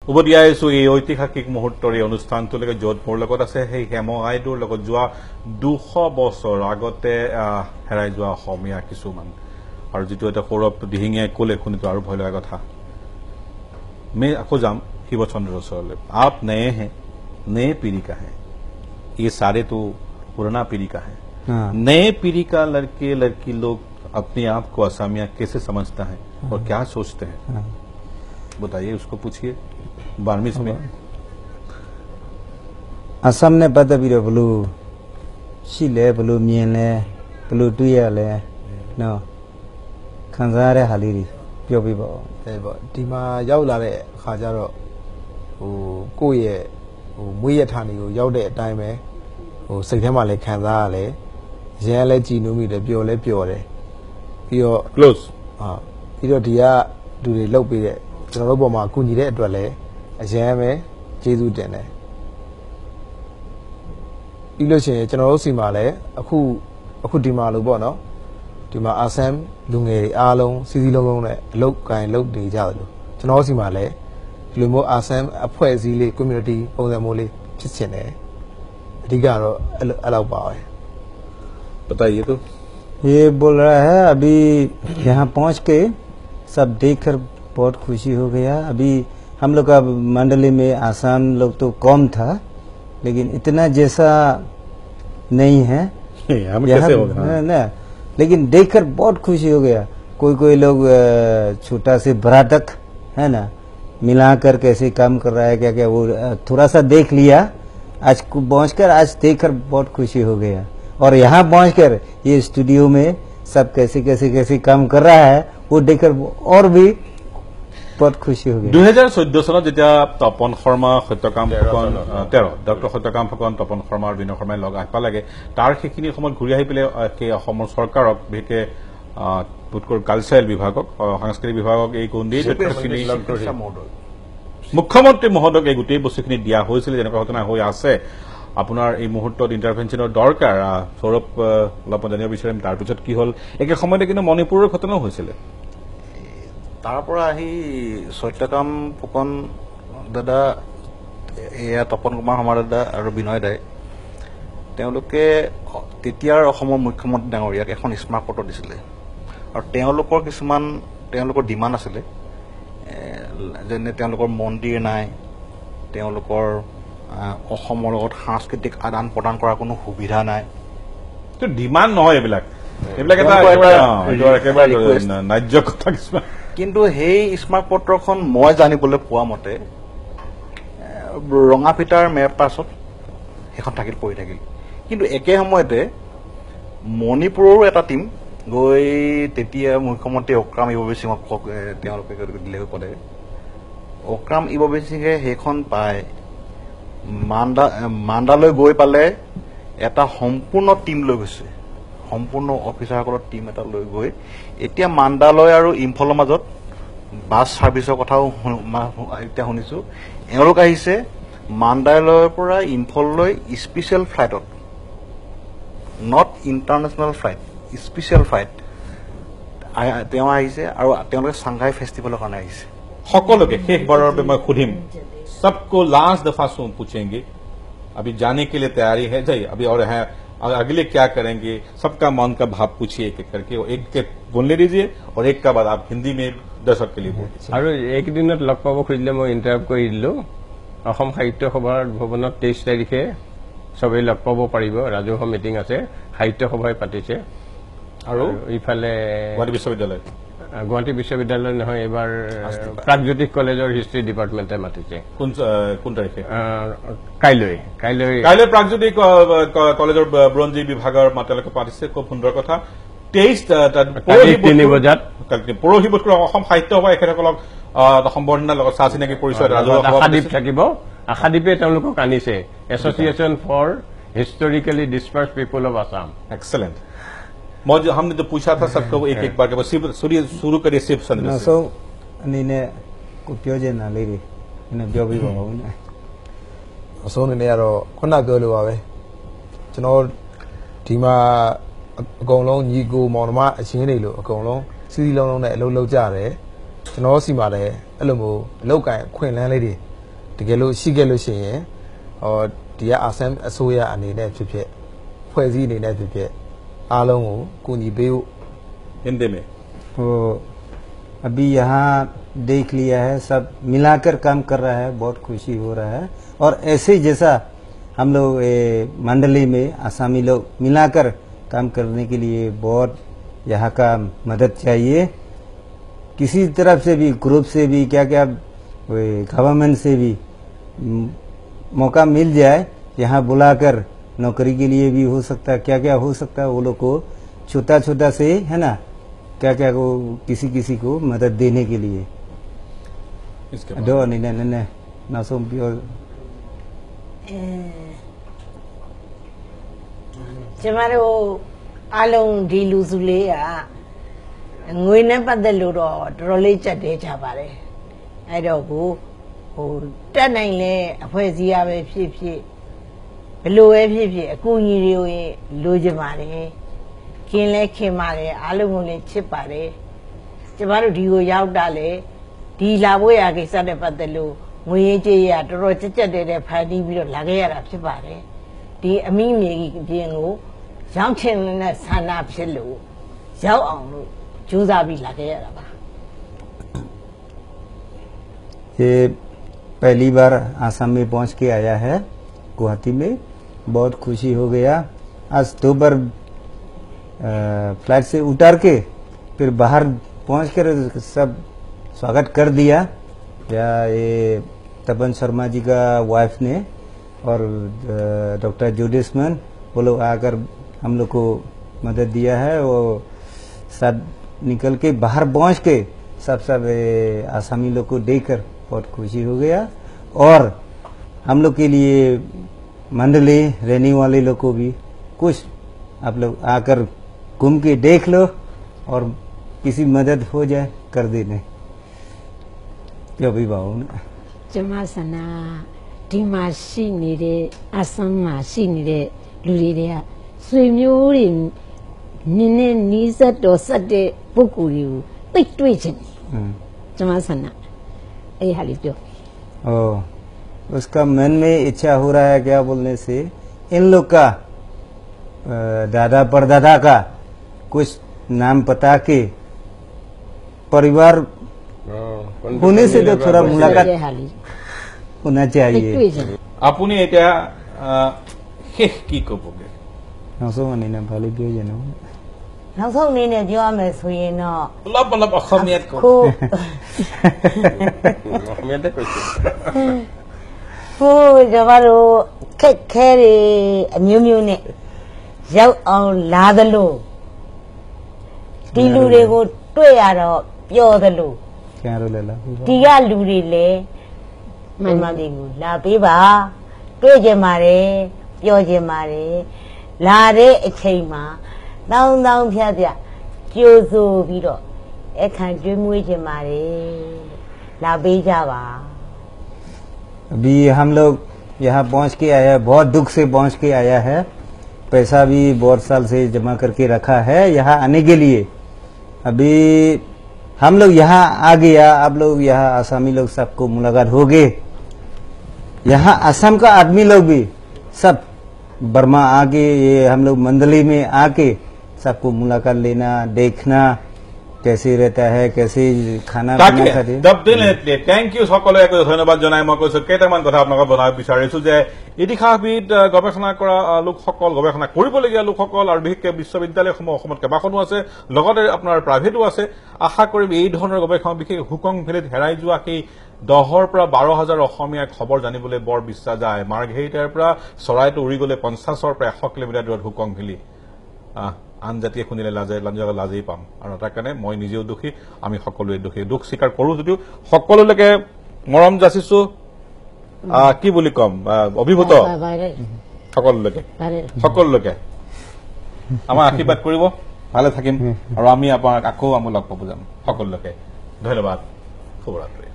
উভতিয়াইছো এই ঐতিহাসিক মুহূৰ্তৰ এই অনুষ্ঠানটোলৈকে য'ত মোৰ লগত আছে সেই হেম আইডুৰ লগত যোৱা 200 বছৰ আগতে হেৰাই যোৱা অসমীয়া কিছুমান আৰু যেটো এটা সৌৰভ দিহিঙিয়াই ক'লে শুনিতো আৰু ভয় লগা কথা मैं आपको जाम शिवचंद्र रसोले आप नए हैं नए पीढ़ी का है ये सारे तो पुराना पीढ़ी का है नए पीढ़ी का लड़के लड़की लोग अपने आप को असमिया कैसे समझता है और क्या सोचते हैं बताइए उसको पूछिए 12वीं में असम ने पता भी ब्लू शिले ब्लू मियले ब्लू टुयाले नो खंजारे हालीरी प्यो भी बोဒီမှာရောက်လာတဲ့အခါကျတော့ကိုယ့်ရဲ့မွေးရထားနေကိုရောက်တဲ့အတိုင်းပဲစိတ်ထဲမှာလည်းခံစားရလဲရဲလဲကြည်နူးမိတယ်ပျော်လဲပျော်တယ်ပြီးတော့ close ပြီးတော့ဒီကလူတွေလှုပ်ပေးတဲ့ကျွန်တော်တို့ပေါ်မှာကူညီတဲ့အတွက်လည်းအရန်ပဲကျေးဇူးတင်တယ်ပြီးလို့ရှိရင်ကျွန်တော်တို့စီမှာလည်းအခုဒီမှာလို့ပေါ့နော်ဒီမှာအာဆမ်လူငယ်တွေအားလုံးစီစီလုံးလုံးနဲ့အလုပ်ကိုင်လုပ်နေကြတယ်လို့ကျွန်တော်စီမှာလည်းဒီလိုမျိုးအာဆမ်အဖွဲ့အစည်းလေး community ပုံစံမျိုးလေးဖြစ်ချင်တယ်အဓိကတော့အဲ့လောက်ပါပဲ बताइए तो ये बोल रहा है अभी यहाँ पहुँच के सब देखकर बहुत खुशी हो गया अभी हम लोग का मंडली में आसाम लोग तो कम था लेकिन इतना जैसा नहीं है कैसे होगा ना लेकिन देखकर बहुत खुशी हो गया कोई लोग छोटा से बड़ा तक है ना मिलाकर कैसे काम कर रहा है क्या क्या वो थोड़ा सा देख लिया आज पहुंचकर आज देखकर बहुत खुशी हो गया और यहाँ पहुंचकर ये स्टूडियो में सब कैसे काम कर रहा है वो देखकर और भी बहुत खुशी हो गया 2014 চনত যেতিয়া তপন শৰ্মা সত্যকাম ফুকন 13 ডক্টৰ সত্যকাম ফুকন তপন শৰ্মা আৰু বিনয় শৰ্মাই লগ আহিব লাগে তাৰ সেইখিনি সময়ত ঘূৰি আহি পেলে কে অসমৰ চৰকাৰক বিকে পুটকৰ কালচাৰেল বিভাগক সাংস্কৃতিক বিভাগক এই কোন্দি মুখ্যমন্ত্ৰী মহোদয়ক এই গোটেই বস্তুখিনি দিয়া হৈছিল যেনেকুৱা ঘটনা হৈ আছে আপোনাৰ এই মুহূৰ্তত ইন্টাৰভেনশনৰ দৰকাৰ সৌৰভ অলপ জানিব বিচাৰিম তাৰ পিছত কি হল একে সময়তে কিন্তু মণিপুৰৰ ঘটনাও হৈছিল তাৰ পৰা আহি সত্যকাম ফুকন দাদা এয়া তপন কুমাৰ সমাৰ দাদা আৰু বিনয় দাই তেওঁলোকে তেতিয়াৰ অসমৰ মুখ্যমন্ত্ৰী ডাঙৰীয়াক এখন স্মাৰক পত্ৰ দিছিলে আৰু তেওঁলোকৰ কিছুমান তেওঁলোকৰ ডিমাণ্ড আছিলে যেনে তেওঁলোকৰ মন্দিৰ নাই তেওঁলোকৰ অসমৰ লগত সাংস্কৃতিক আদান প্ৰদান কৰাৰ কোনো সুবিধা নাই তো ডিমাণ্ড নহয় এইবিলাক এটা ন্যায্য কথা কিছুমান কিন্তু সেই স্মাৰক পত্ৰখন মই জানিবলৈ পোৱা মতে ৰঙাপিটাৰ মেপ পাছত সেইখন থাকিল পৰি থাকিল কিন্তু একে সময়তে মণিপুৰৰো এটা টিম গৈ তেতিয়া মুখ্যমন্ত্ৰী অক্ৰাম ইববি সিঙক তেওঁলোকে দিলে ক'লে অক্ৰাম ইববি সিঙে সেইখন পাই মাণ্ডালৈ গৈ পালে এটা সম্পূৰ্ণ টিম লৈ গৈছে সম্পূৰ্ণ অফিচাৰসকলৰ টিম এটা লৈ গৈ এতিয়া মাণ্ডালৈ আৰু ইম্ফলৰ মাজত বাছ সাৰ্ভিসৰ কথাও এতিয়া শুনিছো এওঁলোক আহিছে মাণ্ডালৈৰ পৰা ইম্ফললৈ স্পেচিয়েল ফ্লাইটত not international flight special flight তেওঁ আহিছে আৰু তেওঁলোকে সাংঘাই ফেষ্টিভেলৰ কাৰণে আহিছে সকলোকে শেষবাৰৰ বাবে মই সুধিম सबको लास्ट दफा पूछेंगे अभी जाने के लिए तैयारी है जाइए अभी और है अगले क्या करेंगे सबका मन का भाव पूछिए एक करके एक के बोलने दीजिए और एक का बाद आप हिंदी में दर्शक के लिए बोलिए और एक दिन लग पाब खुजिले मैं इंटरव्यू कर दिलो অসম সাহিত্য সভাৰ ভৱনত 23 তাৰিখে সবে লগ পাব পাৰিব ৰাজহুৱা মিটিং আছে সাহিত্য সভাই পাতিছে আৰু ইফালে গুৱাহাটী বিশ্ববিদ্যালয় নহয় এবাৰ প্ৰাগজ্যোতিষ কলেজৰ হিষ্ট্ৰী ডিপাৰ্টমেণ্টে মাতিছে কোন তাৰিখে কাইলৈ প্ৰাগজ্যোতিষ কলেজৰ ব্ৰঞ্জী বিভাগৰ মাতালকে পাতিছে খুব সুন্দৰ কথা 23 বজাত পৰহি বোধ কৰি অসম সাহিত্য সভা এখেতসকলক সম্বৰ্ধনাৰ লগত চাহ চিনাকি পৰিচয় আশাদ্বীপ থাকিব আশাদ্বীপে তেওঁলোকক আনিছে association for historically dispersed people of Assam excellent मौज हमने जो पूछा था सबको एक एक बार के बस शुरू करिए सिर्फ संदेश सो ने कुप्योजे ना लेरी ने ब्यो भी बाबू ने အဆုံးနေရတော့ခုနပြောလိုပါပဲကျွန်တော်ဒီမှာအကုန်လုံးညီကိုမောင်နှမအချင်းတွေလို့အကုန်လုံးစီစီလုံးလုံးနဲ့အလုပ်လုပ်ကြတယ်ကျွန်တော်စီမှာလည်းအဲ့လိုမျိုးအလုပ်ကိုင်ခွင့်လန်းလေးတွေ တကယ်လို့ရှိခဲ့လို့ရှိရင်ဒီကအာဆမ်အစိုးရအနေနဲ့ဖြစ်ဖြစ်ဖွဲ့စည်းအနေနဲ့ဖြစ်ဖြစ်အားလုံးကိုကူညီပေးဖို့ हिंदी में तो अभी यहाँ देख लिया है सब मिलाकर काम कर रहा है बहुत खुशी हो रहा है और ऐसे जैसा हम लोग मंडली में आसामी लोग मिलाकर काम करने के लिए बहुत यहाँ का मदद चाहिए किसी तरफ से भी ग्रुप से भी क्या क्या गवर्नमेंट से भी मौका मिल जाए यहाँ बुलाकर नौकरी के लिए भी हो सकता है क्या क्या हो सकता है वो लोग को छोटा छोटा से है ना क्या क्या को किसी को मदद देने के लिए इसके दो नहीं ना सोम पियो ကျမတို့အားလုံးဒီလူစုလေးကငွေနဲ့ပတ်သက်လို့တော့တော်တော်လေးကြက်တဲကြပါတယ်အဲ့တော့ကိုတက်နိုင်လဲအဖွဲ့အစည်းရပဲဖြစ်ဖြစ်ဘလို့ပဲဖြစ်ဖြစ်အကူအညီတွေလိုချင်ပါတယ်ခင်လဲခင်ပါတယ်အားလုံးကိုလည်းချစ်ပါတယ်ကျမတို့ဒီကိုရောက်တာလေဒီလာဖို့ရကိစ္စနဲ့ပတ်သက်လို့ငွေရေးကြေးရတော်တော်ကြက်တဲဖန်တီးပြီးတော့လာခဲ့ရတာဖြစ်ပါတယ်ဒီအမိမြေကြီးပြင်ကိုရောက်ချင်တဲ့ဆန္ဒဖြစ်လို့ရောက်အောင်လို့ကြိုးစားပြီးလာခဲ့ရတာပါ ये पहली बार आसाम में पहुंच के आया है गुवाहाटी में बहुत खुशी हो गया आज 2 बार फ्लाइट से उतार के फिर बाहर पहुंच कर सब स्वागत कर दिया या ये तपन शर्मा जी का वाइफ ने और डॉक्टर जुडिसमन वो लोग आकर हम लोग को मदद दिया है वो सब निकल के बाहर पहुंच के सब आसामी लोग को देखकर बहुत खुशी हो गया और हम लोग के लिए मंडली रहने वाले लोग को भी कुछ आप लोग आकर घूम के देख लो और किसी मदद हो जाए कर देने जो भी भाव ना ကျမဆန္ဒဒီမှာရှိနေတဲ့အာဆမ်မှာရှိနေတဲ့လူတွေကဆွေမျိုးတွေနည်းနည်းနီးစပ်တော်ဆက်တဲ့ပုဂ္ဂိုလ်တွေကိုသိတွေ့ချင်တယ်ကျမဆန္ဒအဲ့ဟာလေးပြော ओ उसका मन में इच्छा हो रहा है क्या बोलने से इन लोग का दादा परदादा का कुछ नाम पता के परिवार होने से तो थोड़ा मुलाकात အဲ့ဟာလေး होना သိ चाहिए တွေ့ချင်တယ် আপুনি এতিয়া শেষ কি ক'বগে नौसो मनी ने भाली पियो जे नो နောက်ဆုံးအနေနဲ့ပြောရမယ်ဆိုရင်တော့ অলপ অসমীয়াত কওক ကို অসমীয়াতে কৈছো ကိုကျမတို့ခက်ခဲတွေအမျိုးမျိုးနဲ့ရောက်အောင်လာသလိုဒီလူတွေကိုတွေ့ရတော့ပျော်သလို क्या रो ले ला ဒီကလူတွေလည်းမန္တလေးကိုလာပေးပါတွေ့ကြပါတယ်ပျော်ကြပါတယ်လာတဲ့အချိန်မှာတောင်းတောင်းဖြတ်ဖြတ်ကြိုးဆိုပြီးတော့အခန့်ကျွေးမွေးကြပါတယ်လာပေးကြပါ अभी हम लोग यहाँ पहुँच के आया है बहुत दुख से पहुँच के आया है पैसा भी बहुत साल से जमा करके रखा है यहाँ आने के लिए अभी हम लोग यहाँ आ गया आप लोग यहाँ आसामी लोग सबको मुलाकात हो गए यहाँ असम का आदमी लोग भी सब बर्मा आके ये हम लोग मंडली में आके सबको मुलाकात लेना देखना कैसे रहता है कैसे खाना তাকে पीना खाते ডেফিনেটলি থেংক ইউ সকলোকে ধন্যবাদ জনাই মই কৈছো কেইটামান কথা আপোনালোকক জনাব বিচাৰিছো যে ইতিহাসবিদ গৱেষণা কৰা লোকসকল গৱেষণা কৰিবলগীয়া লোকসকল আৰু বিশেষকৈ বিশ্ববিদ্যালয়সমূহ অসমত কেইবাখনো আছে লগতে আপোনাৰ প্ৰাইভেটো আছে আশা কৰিম এই ধৰণৰ গৱেষণা বিশেষ হুকং ভেলীত হেৰাই যোৱা সেই 10,000 পৰা 12,000 অসমীয়া খবৰ জানিবলৈ বৰ বিশ্বাস যায় মাৰ্ঘেৰিটাৰ পৰা চৰাইটো উৰি গলে 50ৰ পৰা 100 কিলোমিটাৰ দূৰত হুকং ভেলী আন জাতিয়ে শুনিলে লাজেই পাম আৰু তাৰ কাৰণে মই নিজেও দুখী আমি সকলোৱে দুখী দুখ স্বীকাৰ কৰো যদিও সকলোলৈকে মৰম যাচিছো কি বুলি কম অভিভূত সকলোলৈকে আমাৰ আশীৰ্বাদ কৰিব ভালে থাকিম আৰু আমি আপোনাক আকৌ লগ পাব যাম সকলোলৈকে ধন্যবাদ শুভৰাত্ৰি